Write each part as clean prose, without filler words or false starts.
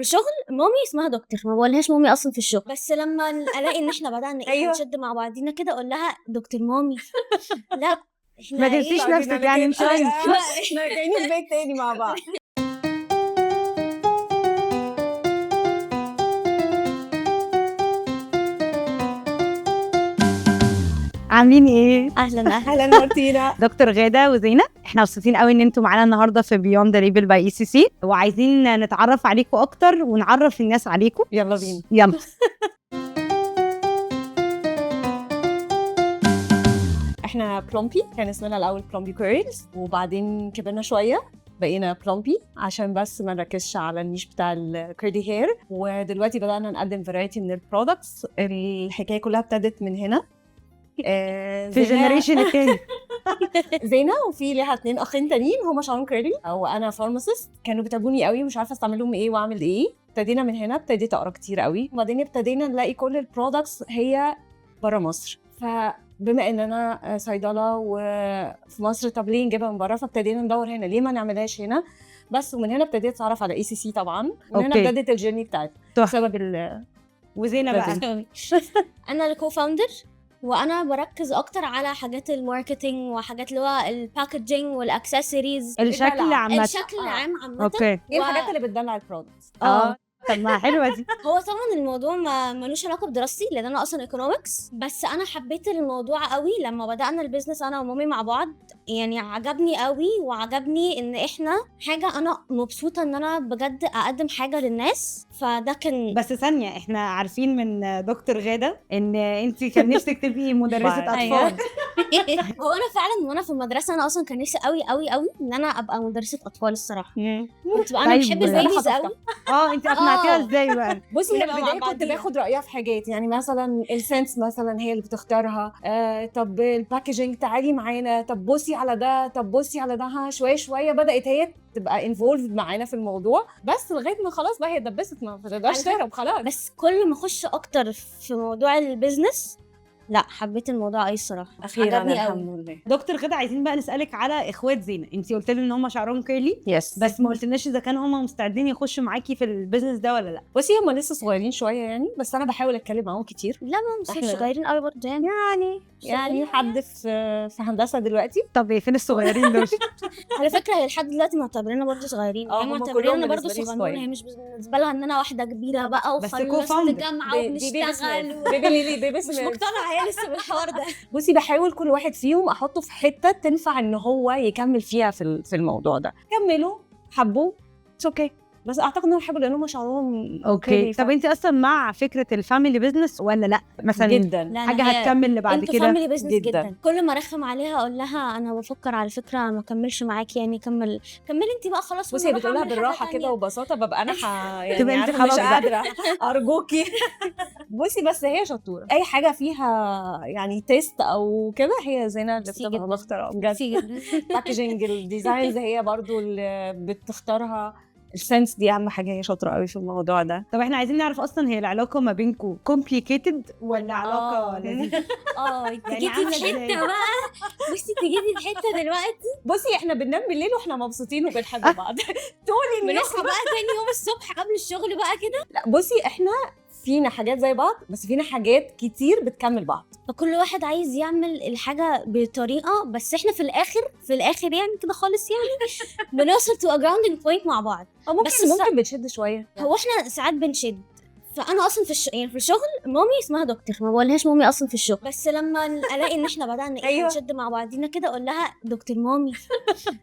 الشغل مامي اسمها دكتور، ما بقولهاش مامي اصلا في الشغل، بس لما الاقي ان احنا بدأنا أيوة. نشد مع بعضينا كده اقول لها دكتور مامي. لا احنا ما تنسيش نفسك يعني مش عايز. احنا جايين البيت تاني مع بعض. عاملين ايه؟ اهلا اهلا مارتينا. دكتور غادة وزينة، احنا مبسوطين قوي ان انتوا معانا النهارده في بيوند ليبل باي ECC، وعايزين نتعرف عليكم اكتر ونعرف الناس عليكم. يلا بينا. يلا. احنا بلومبي، كان اسمنا الاول بلومبي كيرلز، وبعدين كبرنا شويه بقينا بلومبي عشان بس ما نركزش على النيش بتاع الكيردي هير، ودلوقتي بدأنا نقدم فرايتي من البرودكتس. الحكايه كلها ابتدت من هنا في الجنريشن التاني. زينة وفي ليها 2 اخين تانيين هما شعرهم كيرلي، وانا فارماسيست. كانوا بيتعبوني قوي، مش عارفه استعملهم ايه واعمل ايه. ابتدينا من هنا، ابتديت اقرا كتير قوي، وبعدين ابتدينا نلاقي كل البرودكتس هي بره مصر. فبما ان انا صيدله وفي مصر، طب ليه نجيبها من بره؟ فابتدينا ندور هنا، ليه ما نعملهاش هنا بس. ومن هنا ابتديت اتعرف على ECC طبعا، ومن هنا أوكي. ابتدت الجيرني بتاعتي بسبب وزينة بقى انا الكو فاوندر، وانا بركز اكتر على حاجات الماركتينج وحاجات اللي هو الباكجينج والاكسسوارز، الشكل عامة. الشكل العام عامه. اوكي. ايه الحاجات اللي بتدلع البرودكتس. طب ما حلوه دي. هو طبعا الموضوع ما ملوش علاقه بدراستي، لان انا اصلا ايكونومكس، بس انا حبيت الموضوع قوي لما بدانا البيزنس انا ومامي مع بعض. يعني عجبني قوي، وعجبني ان احنا حاجه انا مبسوطه ان انا بجد اقدم حاجه للناس، فده كان. بس ثانيه، احنا عارفين من دكتور غادة ان انت كان نفسك تبقي مدرسه اطفال. هو انا فعلا وانا في المدرسه انا اصلا كان نفسي قوي قوي قوي ان انا ابقى مدرسه اطفال الصراحه. كنت بقى انا بحب البيبيز قوي. انت اقنعتيها ازاي بقى؟ بصي، كنا انا مع بداية كنت بعضينا. باخد رايها في حاجات، يعني مثلا السنس مثلا هي اللي بتختارها. طب الباكجينج تعالي معانا، طب بصي على ده، طب بصي على ده. شويه شويه بدات هي تبقى انفولد معانا في الموضوع، بس لغايه ما خلاص بقى هي اتدبست، ما تقدرش تهرب خلاص. بس كل ما اخش اكتر في موضوع البيزنس، لا حبيت الموضوع اي الصراحه، اخيرا عجبني الحمد قوي. لله. دكتور غادة، عايزين بقى نسالك على اخوات زينة. انت قلت لي ان هم شعرهم كيرلي، يس. بس ما قلتلناش اذا كانوا هم مستعدين يخشوا معاكي في البيزنس ده ولا لا. بصي هم لسه صغيرين شويه يعني، بس انا بحاول اتكلم معاهم كتير. لا ما مش إحنا- صغيرين قوي برضه يعني حد في هندسه دلوقتي. طب فين الصغيرين دول؟ على فكره هي لحد دلوقتي معتبريننا برضه صغيرين، هي هم معتبريننا كلهم برضه بالنسبة لي صغنونه، صغيرين. هي مش بالنسبه لها ان انا واحده كبيره بقى بس وخلصت co-founder. الجامعه وبنشتغل بيبي ليلي بيبي مش مقتنعه هي لسه بالحوار ده. بصي، بحاول كل واحد فيهم احطه في حته تنفع ان هو يكمل فيها في الموضوع ده. كملوا، حبوا، اتس اوكي. بس اعتقد انهم حبوا لانهم شعرهم اوكي. طب انت اصلا مع فكره الفاميلي بيزنس ولا لا؟ مثلا جدا. لا، حاجه هي هتكمل بعد انتوا كده. فاميلي بيزنس جداً. جدا. كل ما ارخم عليها اقول لها انا بفكر على فكره ما اكملش معاكي، يعني كملي انت بقى خلاص. بصي، هي بتقولها بالراحه كده وببساطه، ببقى انا يعني تبقى انت عارفة خلاص مش بقى. قادره ارجوكي. بصي، بس هي شطوره، اي حاجه فيها يعني تيست او كده هي زينة اللي ميرسي بتبقى جداً. مختاره بجد. باكجينج، الديزاينز هي برضو اللي بتختارها. السنس دي اهم حاجه، هي شاطره قوي في الموضوع ده. طب احنا عايزين نعرف اصلا هي العلاقه ما بينكم كومبليكيتد ولا علاقه لذيذه؟ تجيتي عاملة في ازاي؟ حته بقى، بصي تجيتي في حته دلوقتي بصي، احنا بننام بالليل واحنا مبسوطين وبنحب بعض طول اليوم. بنصحى بقى تاني يوم الصبح قبل الشغل بقى كده. لا بصي، احنا فينا حاجات زي بعض، بس فينا حاجات كتير بتكمل بعض. فكل واحد عايز يعمل الحاجه بطريقه، بس احنا في الاخر يعني كده خالص يعني بنوصل تو ا جراوندنج بوينت مع بعض. او ممكن بس ممكن بتشد شويه. هو احنا ساعات بنشد. فانا اصلا يعني في الشغل مامي اسمها دكتور، ما بقولهاش مامي اصلا في الشغل، بس لما الاقي ان احنا بدأنا أيوة. نشد مع بعضينا كده اقول لها دكتور مامي.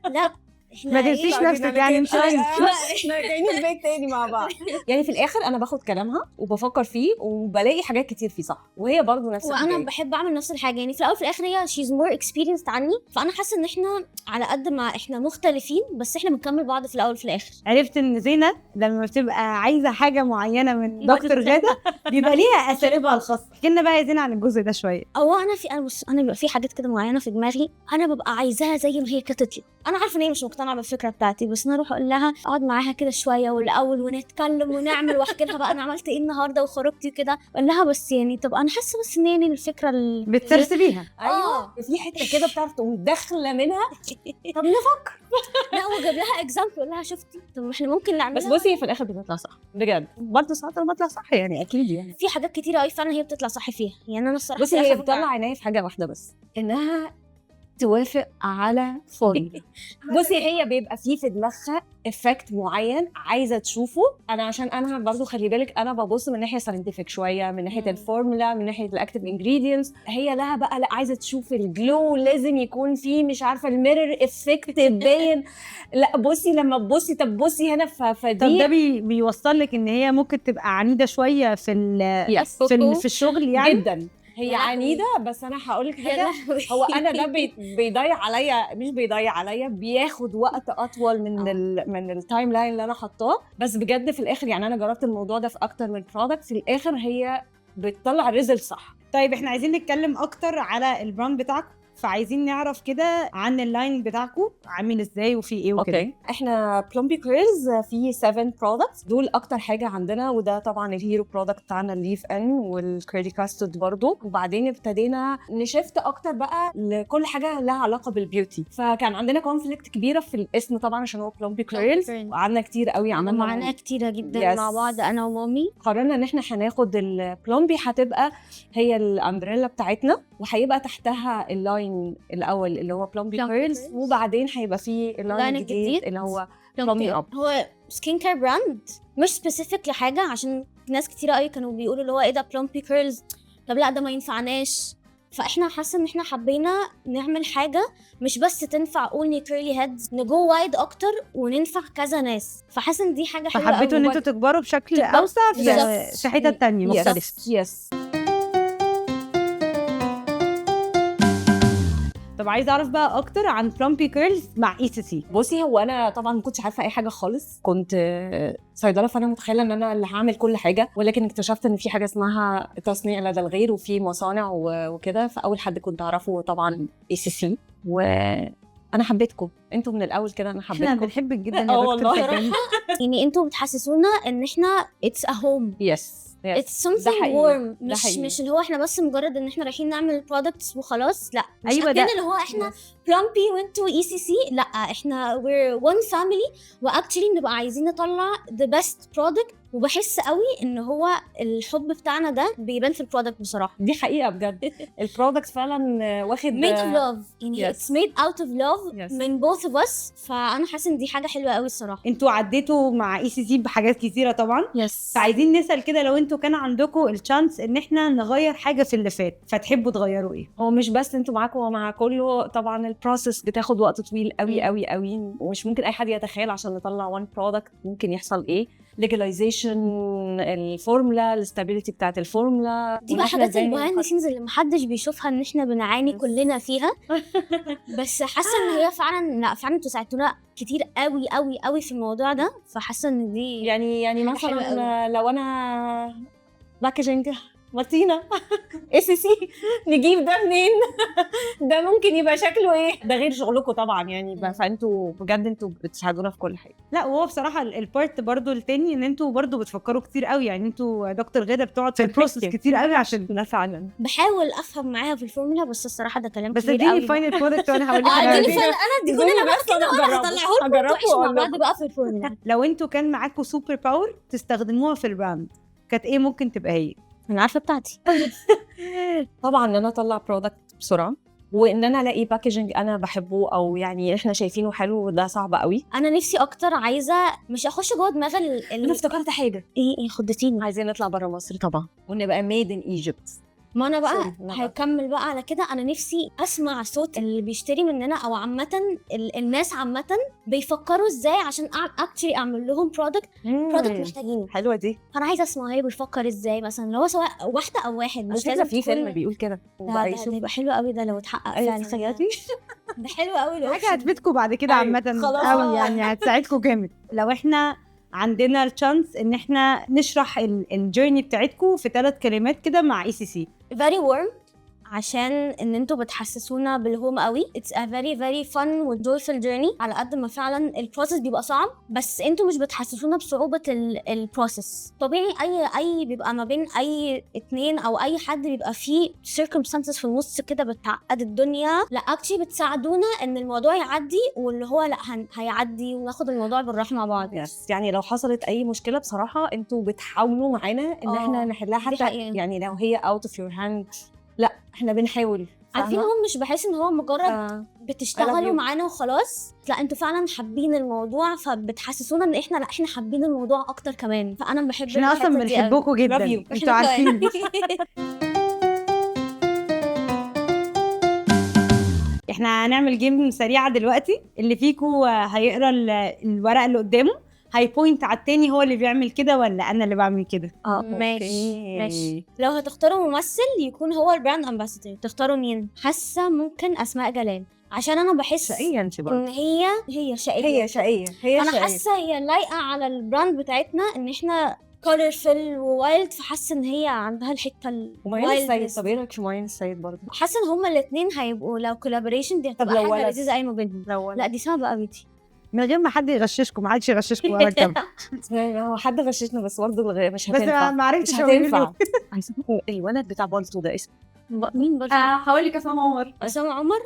لا احنا ما تنسيش نفسك يعني مش عايز. احنا جايين البيت تاني مع بعض. يعني في الاخر انا باخد كلامها وبفكر فيه وبلاقي حاجات كتير فيه صح، وهي برضه نفس وانا الحكايه. بحب اعمل نفس الحاجه. يعني في الاول في الاخر هي شيز مور اكسبيرينسد عني، فانا حاسه ان احنا على قد ما احنا مختلفين بس احنا بنكمل بعض في الاول في الاخر. عرفت ان زينة لما بتبقى عايزه حاجه معينه من دكتور غادة بيبقى ليها اساليبها الخاصه. احكي لنا بقى يا زينة عن الجزء ده شويه. او انا بص، انا بيبقى في حاجات كده معينه في دماغي انا ببقى عايزاها زي ما هي كانت تطلع. انا عارفه ان هي مش مقتنعه مقتنعه بالفكره بتاعتي، بس انا اروح اقول لها اقعد معاها كده شويه والاول ونتكلم ونعمل واحكي لها بقى انا عملت ايه النهارده وخرجتي كده، اقول لها بس يعني طب انا حاسه بس ان يعني الفكره بترسليها. ايوه في حته كده بتعرف تقوم داخله منها. طب لا وجاب لها اكزامبل، اقول لها شفتي طب ما احنا ممكن بس نعملها. بصي في الاخر بتطلع صح بجد، برضه ساعات لما بتطلع صح يعني اكيد يعني. في حاجات كتيره قوي فعلا هي بتطلع صح فيها، يعني انا الصراحه بصي في هي آخر بتطلع عينيا في حاجه واحده بس، انها توافق على فورمولا. بصي هي بيبقى في دماغها افكت معين عايزه تشوفه. انا عشان انا برضو خلي بالك انا ببص من ناحيه ساينتفك شويه، من ناحيه الفورمولا، من ناحيه الاكتيف انجريدينتس. هي لها بقى لا عايزه تشوف الجلو، لازم يكون في مش عارفه الميرور افكت باين. لا بصي لما تبصي طب بصي هنا فدي. طب ده بيوصل لك ان هي ممكن تبقى عنيده شويه في الشغل يعني. جدا هي عنيده، بس انا هقول لك حاجه، هو انا ده بيضيع عليا، مش بيضيع عليا، بياخد وقت اطول من التايم لاين اللي انا حطاه. بس بجد في الاخر يعني انا جربت الموضوع ده في اكتر من برودكت، في الاخر هي بتطلع ريزلت صح. طيب احنا عايزين نتكلم اكتر على البراند بتاعكم، فعايزين نعرف كده عن اللاين بتاعكم عامل ازاي وفي ايه وكده. اوكي احنا بلومبي كيرلز في 7 برودكتس، دول اكتر حاجه عندنا، وده طبعا الهيرو برودكت بتاعنا الليف ان والكريدي كاستود برضو. وبعدين ابتدينا نشفت اكتر بقى لكل حاجه لها علاقه بالبيوتي، فكان عندنا كونفليكت كبيره في الاسم طبعا عشان هو بلومبي كيرلز، وقعدنا كتير قوي عملنا معانا كتيره جدا مع بعض انا ومامي. قررنا ان احنا هناخد البلومبي هتبقى هي الامبريلا بتاعتنا، وهيبقى تحتها اللاين الاول اللي هو بلومبي كيرلز، وبعدين هيبقى فيه اللاين الجديد اللي هو بلومبي اب. هو سكين كير براند مش سبيسيفيك لحاجه، عشان ناس كتير قوي كانوا بيقولوا اللي هو ايه ده بلومبي كيرلز، طب لا ده ما ينفعناش. فاحنا حاسه ان احنا حبينا نعمل حاجه مش بس تنفع اونلي كيرلي هيدز، نجو وايد اكتر وننفع كذا ناس. فحاسه ان دي حاجه حلوه قوي، فحبيتوا ان انتوا تكبروا بشكل اوسع في حتت تانية مختلفه. يس. طب عايزه اعرف بقى اكتر عن بلومبي كيرلز مع ECC. بصي هو انا طبعا ما كنتش عارفه اي حاجه خالص، كنت صيدله، فانا متخيله ان انا اللي هعمل كل حاجه، ولكن اكتشفت ان في حاجه اسمها تصنيع لدى الغير وفي مصانع وكده. فاول حد كنت اعرفه طبعا ECC، وانا حبيتكم انتوا من الاول كده، انا حبيتكم. احنا بنحبك جدا يا دكتور. يعني انتوا بتحسسونا ان احنا it's a home. يس it's something warm، مش اللي هو احنا بس مجرد ان احنا رايحين نعمل products وخلاص، لا مش أيوة ده اللي هو احنا بلومبي وانتوا ECC، لا احنا we're one family، واكتشلي نبقى عايزين نطلع the best product. وبحس قوي ان هو الحب بتاعنا ده بيبان في البرودكت بصراحه. دي حقيقه بجد. البرودكت فعلا واخد made of love، يعني it's made out of love من both of us. فانا حاسه ان دي حاجه حلوه قوي الصراحه. انتوا عديتوا مع ECC بحاجات كتيره طبعا، فعايزين نسال كده لو انتوا كان عندكم الشانس ان احنا نغير حاجه في اللي فات، فتحبوا تغيروا ايه؟ هو مش بس انتوا معاكم، هو مع كله طبعا البروسيس بتاخد وقت طويل قوي قوي قوي، ومش ممكن اي حد يتخيل عشان نطلع one product ممكن يحصل ايه. legalization، الفورمولا، الاستابيليتي بتاعت الفورمولا، دي بقى حاجات البيهايند ذا سينز اللي محدش بيشوفها ان احنا بنعاني كلنا فيها. بس حاسه ان هي فعلا انتوا ساعدتونا كتير قوي قوي قوي في الموضوع ده. فحاسه ان دي يعني مثلا لو انا باكجينج مارتينا ECC نجيب ده منين؟ ده ممكن يبقى شكله ايه؟ ده غير شغلكم طبعا يعني، فانتوا بجد انتوا بتساعدونا في كل حاجه. لا وهو بصراحه البارت برضو التاني ان انتوا برضو بتفكروا كتير قوي، يعني انتوا دكتور غاده بتقعد في البروسيس كتير قوي عشان لا فعلا بحاول افهم معاها في الفورمولا، بس الصراحه ده كلام بس كبير قوي. اديني فاينل برودكت وانا هقول لك انا بس كده هطلعه لكم مع بعض بقى في الفورمولا. لو انتوا كان معاكم سوبر باور تستخدموها في البراند، كانت ايه ممكن تبقى هي؟ انا عارفه بتاعتي. طبعا ان انا اطلع برودكت بسرعه، وان انا الاقي باكجينج انا بحبه او يعني احنا شايفينه حلو، ده صعب قوي. انا نفسي اكتر عايزه مش اخش جوه دماغ انا افتكرت حاجه. ايه خدتيني. عايزين نطلع بره مصر طبعا ونبقى ميد ان ايجيبت. ما انا بقى هكمل بقى على كده. انا نفسي اسمع صوت اللي بيشتري مننا، او عامه الناس عامه بيفكروا ازاي عشان اكتشلي اعمل لهم برودكت محتاجينه. حلوه دي. انا عايزه اسمع هي بيفكر ازاي، مثلا لو سواء واحده او واحد، مش لازم في فيلم بيقول كده. ده يبقى حلو قوي ده لو اتحقق فعلا. تخيلتي ده حلو قوي، حاجه هتفيدكم بعد كده عامه قوي، يعني هتساعدكم جامد. لو احنا عندنا الشانس ان احنا نشرح الجيرني بتاعتكم في 3 كلمات كده مع ECC. very warm، عشان ان انتوا بتحسسونا بالهوم قوي. It's a very very fun و joyful journey. على قد ما فعلا البروسيس بيبقى صعب بس انتوا مش بتحسسونا بصعوبة البروسيس. طبيعي اي بيبقى ما بين اي اتنين او اي حد بيبقى فيه circumstances في النص كده بتعقد الدنيا، لا اكشلي بتساعدونا ان الموضوع يعدي، واللي هو لا هيعدي وناخد الموضوع بالراحة مع بعض. يعني لو حصلت اي مشكله بصراحه انتوا بتحاولوا معانا ان احنا نحلها، حتى يعني لو هي out of your hand لا احنا بنحاول. عارفين هم مش بحس ان هو مجرد بتشتغلوا معانا وخلاص، لا انتوا فعلا حابين الموضوع فبتحسسونا ان احنا حابين الموضوع اكتر كمان. فانا بحب احنا اصلا بنحبكم جدا انتوا عارفين. احنا هنعمل جيم سريعه دلوقتي، اللي فيكم هيقرا الورقه اللي قدامه هيبوينت على التاني هو اللي بيعمل كده ولا انا اللي بعمل كده. ماشي. لو هتختاروا ممثل يكون هو البراند امباسادور تختاروا مين؟ حاسه ممكن اسماء جلال، عشان انا بحس شقيه انت بقى ان هي شقيه. انا حاسه هي لايقه على البراند بتاعتنا ان احنا كولرفل ووايلد، فحاسه ان هي عندها الحته الوايلد. السيد، طب ايه رايك في ماين السيد برضه؟ حاسه ان هما الاثنين هيبقوا لو كولابوريشن دي هتبقى حاجه لذيذه قوي ما بينهم. لا دي صعبه قوي دي من غير ما حد يغششكم. ما حدش يغششكم ولا كام. هو حد غششنا بس برضه مش هتنفع. بس ما عرفتش هتنفع. الولد بتاع بالطو ده اسمه مين بالطو؟ هقول لك عصام عمر.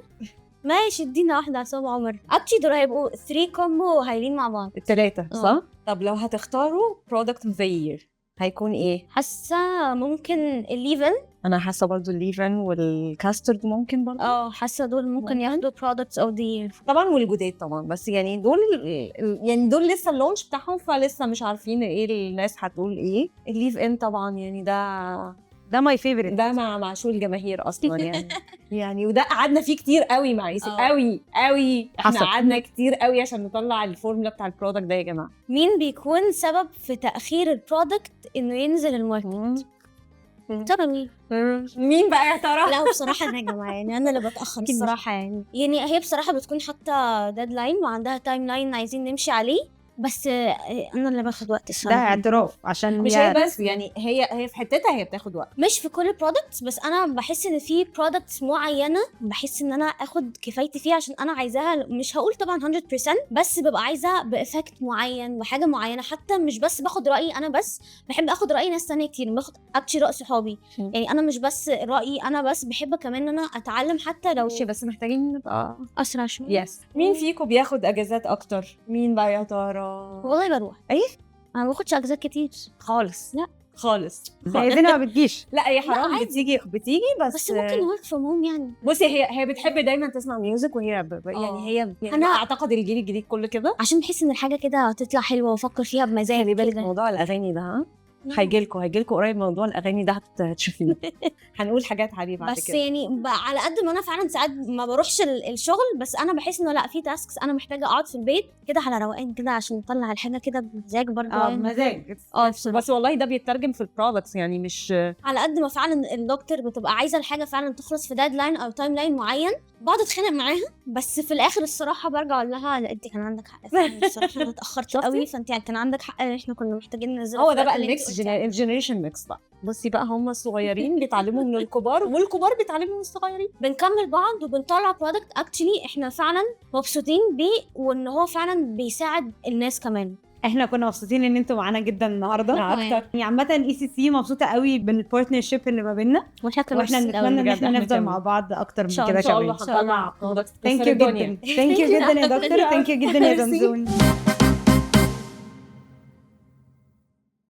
ماشي ادينا واحده عصام عمر. اكشلي دول هيبقوا 3 كومبو هايلين مع بعض الثلاثه صح؟ طب لو هتختاروا برودكت اوف ذا يير هيكون ايه؟ حاسه ممكن الليفن. انا حاسه برضو الليفن والكاسترد ممكن برضو. حاسه دول ممكن ياخدوا برودكتس اوف ذا يير طبعا، والجداد طبعا، بس يعني دول لسه اللونش بتاعهم فلسه مش عارفين ايه الناس هتقول ايه. الليف ان طبعا يعني ده ماي فيفورت، ده مع شو الجماهير اصلا يعني. يعني وده قعدنا فيه كتير قوي مع يوسف قوي. احنا قعدنا كتير قوي عشان نطلع الفورمولا بتاع البرودكت ده يا جماعه. مين بيكون سبب في تاخير البرودكت انه ينزل الماركت؟ ترى مين بقى يا ترى؟ لا بصراحه انا يا جماعه يعني انا اللي بتاخر الصراحه. يعني هي بصراحه بتكون حاطه ديدلاين وعندها تايم لاين عايزين نمشي عليه، بس انا اللي باخد وقت الصراحه. ده اعتراف عشان مش هي بس يعني هي في حتتها هي بتاخد وقت، مش في كل البرودكتس، بس انا بحس ان في برودكتس معينه بحس ان انا اخد كفايتي فيها عشان انا عايزاها. مش هقول طبعا 100% بس ببقى عايزه بافكت معين بحاجه معينه. حتى مش بس باخد رايي انا، بس بحب اخد راي ناس تانية كتير، باخد اكتشي راي صحابي. يعني انا مش بس رايي انا بس، بحب كمان ان انا اتعلم حتى لو بس محتاجين نبقى اسرع شويه. مين فيكم بياخد اجازات اكتر؟ مين بقى يا ترى؟ والله بروح. انا ما باخدش اجازات كتير خالص. لا خالص. زينا ما بتجيش. لا يا حرام، بتيجي بس ممكن ورك فروم هوم يعني. بصي هي بتحب دايما تسمع ميوزك، وهي يعني هي انا اعتقد الجيل الجديد كله كده، عشان بحس ان الحاجه كده هتطلع حلوه وافكر فيها بمزاج. خلي بالك موضوع الاغاني ده هيجيلكوا قريب. موضوع الاغاني ده هتشوفيه. هنقول حاجات عليه بعد بس كده. يعني على قد ما انا فعلا ساعات ما بروحش الشغل، بس انا بحس انه لا في تاسكس انا محتاجه اقعد في البيت كده على روقان كده عشان اطلع الحاجه كده بمزاج برضه. بمزاج. بس والله ده بيترجم في البرودكتس يعني. مش على قد ما فعلا الدكتور بتبقى عايزه الحاجه فعلا تخلص في ديدلاين او تايم لاين معين، بقعد اتخانق معاها، بس في الاخر الصراحه برجع اقول لها لا انت كان عندك حق الصراحه انا اتاخرت قوي، فانت كان عندك حق احنا كنا محتاجين ننزل. هو ده بقى الميكس، الجنريشن ميكس بقى. بصي بقى هم الصغيرين بيتعلموا من الكبار والكبار بيتعلموا من الصغيرين، بنكمل بعض وبنطلع برودكت اكشلي احنا فعلا مبسوطين بيه، وان هو فعلا بيساعد الناس كمان. احنا كنا مبسوطين ان انتوا معانا جدا النهارده اكتر. يعني عامه ECC مبسوطه قوي بالبارتنرشيب اللي ما بيننا، واحنا نتمنى ان احنا نفضل مع بعض اكتر من كده كمان. ان شاء الله. ثانك يو جدا يا دكتور. ثانك يو جدا يا زمزون.